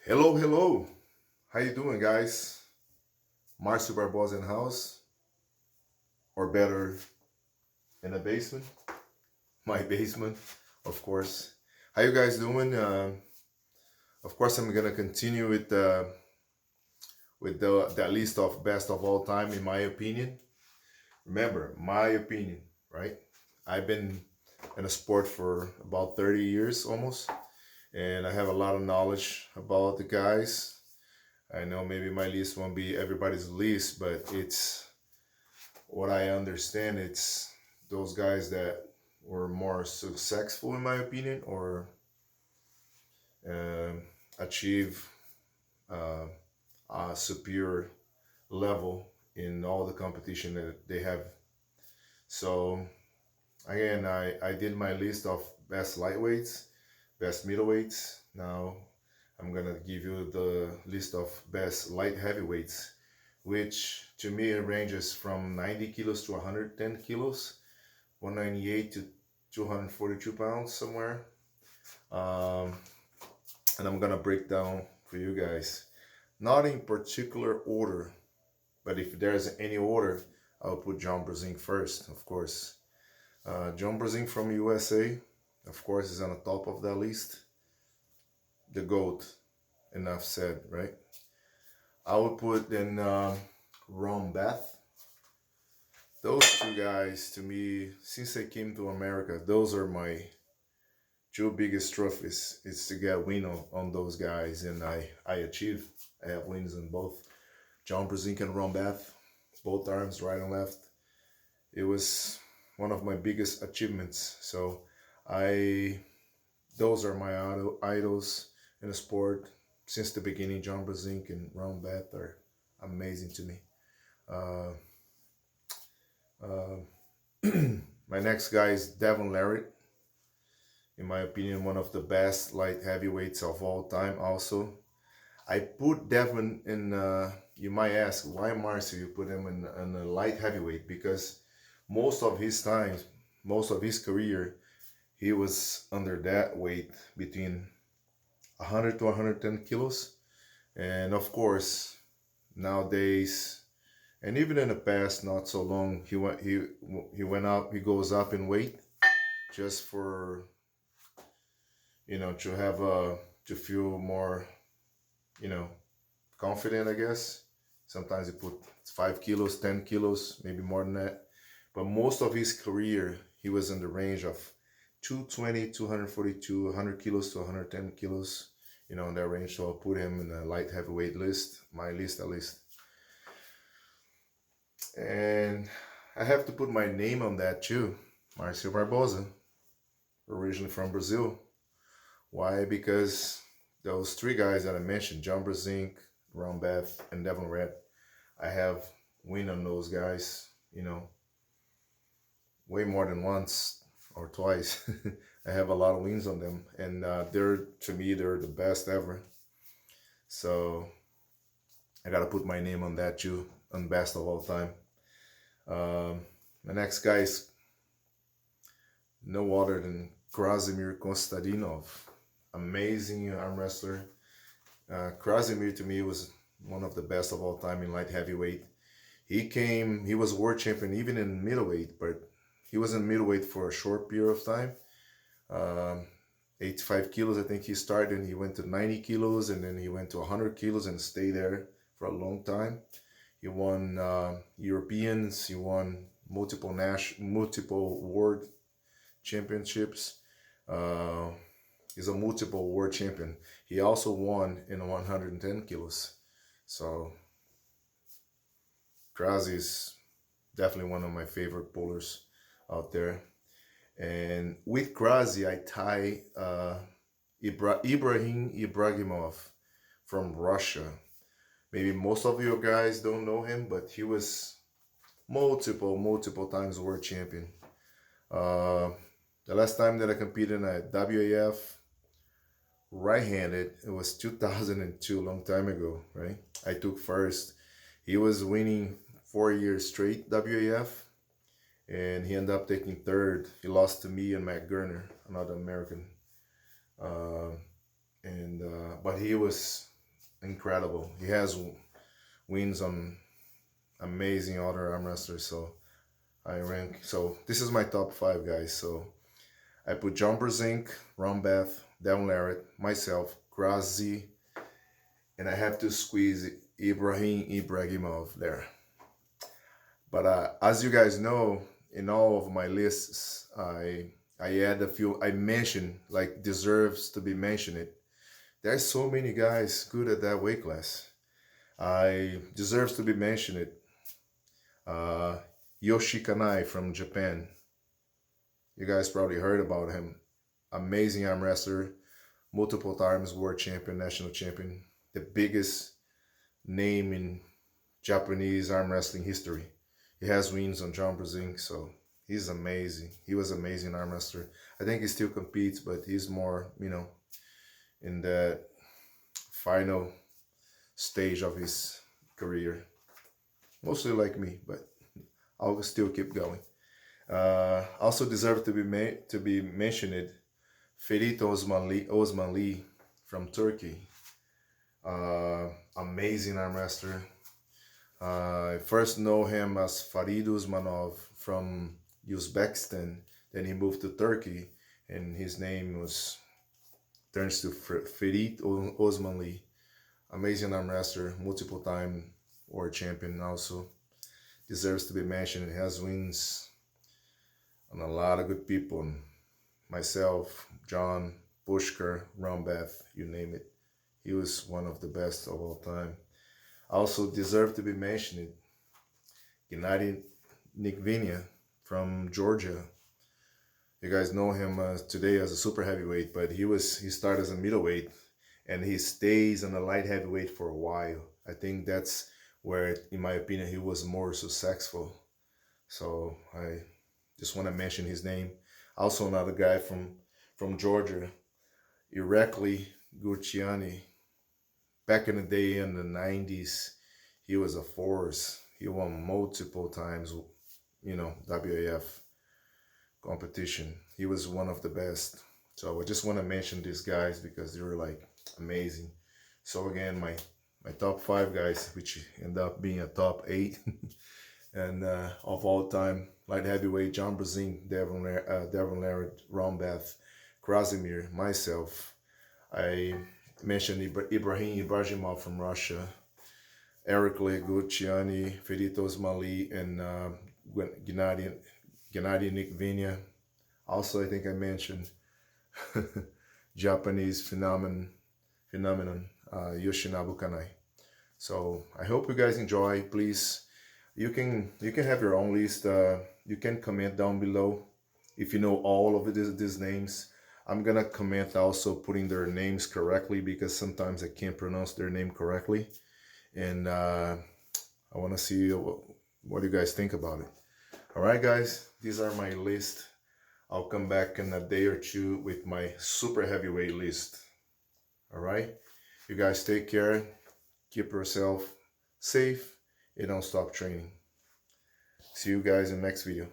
Hello, hello. How you doing, guys? Marcio Barbosa in house, or better, in the basement. My basement, of course. How you guys doing? Of course, I'm gonna continue with that list of best of all time, in my opinion. Remember, my opinion, right? I've been in a sport for about 30 years almost, and I have a lot of knowledge about the guys. I know maybe my list won't be everybody's list, but it's what I understand. It's those guys that were more successful, in my opinion, or uh, achieve uh, a superior level in all the competition that they have. So again, I did my list of best lightweights, best middleweights. Now I'm gonna give you the list of best light heavyweights, which to me ranges from 90 kilos to 110 kilos, 198 to 242 pounds somewhere. Um, and I'm gonna break down for you guys, not in particular order, but if there's any order, I'll put John Brazing first, of course. John Brazing from USA, of course, is on the top of that list. The GOAT, enough said, right? I would put then Ron Beth. Those two guys, to me, since they came to America, those are my two biggest trophies. It's to get win on those guys, and I achieved. I have wins on both. John Brazing and Ron Beth, both arms, right and left. It was one of my biggest achievements. So I, those are my idols in the sport since the beginning. John Brazing and Ron Beth are amazing to me. Uh, my next guy is Devon Larratt. In my opinion, one of the best light heavyweights of all time. Also, I put Devon in. You might ask, why Marcio? You put him in a light heavyweight because most of his times, most of his career, he was under that weight between 100 to 110 kilos, and of course, nowadays, and even in the past, not so long, he goes up in weight just for to have to feel more you know confident, I guess. Sometimes he put 5 kilos, 10 kilos, maybe more than that. But most of his career, he was in the range of 220, 242, 100 kilos to 110 kilos, in that range. So I'll put him in the light heavyweight list, my list at least. And I have to put my name on that too. Marcio Barbosa, originally from Brazil. Why? Because those three guys that I mentioned, John Brazing, Ron Beth, and Devon Red, I have win on those guys, way more than once or twice. I have a lot of wins on them, and to me, they're the best ever. So I gotta put my name on that too, on best of all time. The next guy is no other than Krasimir Konstantinov, amazing arm wrestler. Krasimir to me was one of the best of all time in light heavyweight. He was world champion even in middleweight, but he was in middleweight for a short period of time. 85 kilos, I think he started, and he went to 90 kilos, and then he went to 100 kilos and stayed there for a long time. He won Europeans, he won multiple world championships. He's a multiple world champion. He also won in 110 kilos. So Krause is definitely one of my favorite pullers out there. And with Krause, I tie Ibrahimov from Russia. Maybe most of you guys don't know him, but he was multiple times world champion. The last time that I competed in a WAF right-handed, it was 2002, a long time ago, right? I took first. He was winning 4 years straight WAF, and he ended up taking third. He lost to me and Matt Gurner, another American. But he was incredible. He has wins on amazing other arm wrestlers. So I rank. So this is my top five guys. So I put John Brzenk, Ron Beth, Devon Larratt, myself, Grazi, and I have to squeeze Ibrahimov there. But as you guys know, in all of my lists, I add a few I mentioned like deserves to be mentioned. There's so many guys good at that weight class. I deserves to be mentioned. Uh, Yoshi Kanai from Japan. You guys probably heard about him. Amazing arm wrestler, multiple times world champion, national champion, the biggest name in Japanese arm wrestling history. He has wins on John Brzenk, so he's amazing. He was amazing arm wrestler. I think he still competes, but he's more, in the final stage of his career. Mostly like me, but I'll still keep going. Also deserve to be mentioned, Ferit Osman Lee from Turkey. Amazing arm wrestler. I first know him as Farid Usmanov from Uzbekistan. Then he moved to Turkey, and his name turns to Ferit Osmanli. Amazing arm wrestler, multiple time world champion. Also deserves to be mentioned. He has wins on a lot of good people. Myself, John, Pushkar, Rambeth, you name it. He was one of the best of all time. Also deserve to be mentioned, Gennady Nikvinia from Georgia. You guys know him today as a super heavyweight, but he started as a middleweight, and he stays on a light heavyweight for a while. I think that's where, in my opinion, he was more successful. So I just want to mention his name. Also another guy from Georgia, Irakli Gurchiani. Back in the day, in the 90s, he was a force. He won multiple times, WAF competition. He was one of the best. So I just want to mention these guys because they were like amazing. So again, my top five guys, which end up being a top 8, and of all time, light heavyweight: John Brzenk, Devon Larratt, Ron Beth, Krasimir, myself. I mentioned Ibrahimov from Russia, Irakli Gurchiani, Ferit Osmanli, and Gennady Nikvinia. Also, I think I mentioned Japanese phenomenon Yoshinabu Kanai. So I hope you guys enjoy. Please, you can have your own list. You can comment down below if you know all of these names. I'm gonna comment also putting their names correctly because sometimes I can't pronounce their name correctly, and I want to see what you guys think about it. All right, guys, these are my list. I'll come back in a day or two with my super heavyweight list. All right, you guys take care, keep yourself safe, and don't stop training. See you guys in the next video.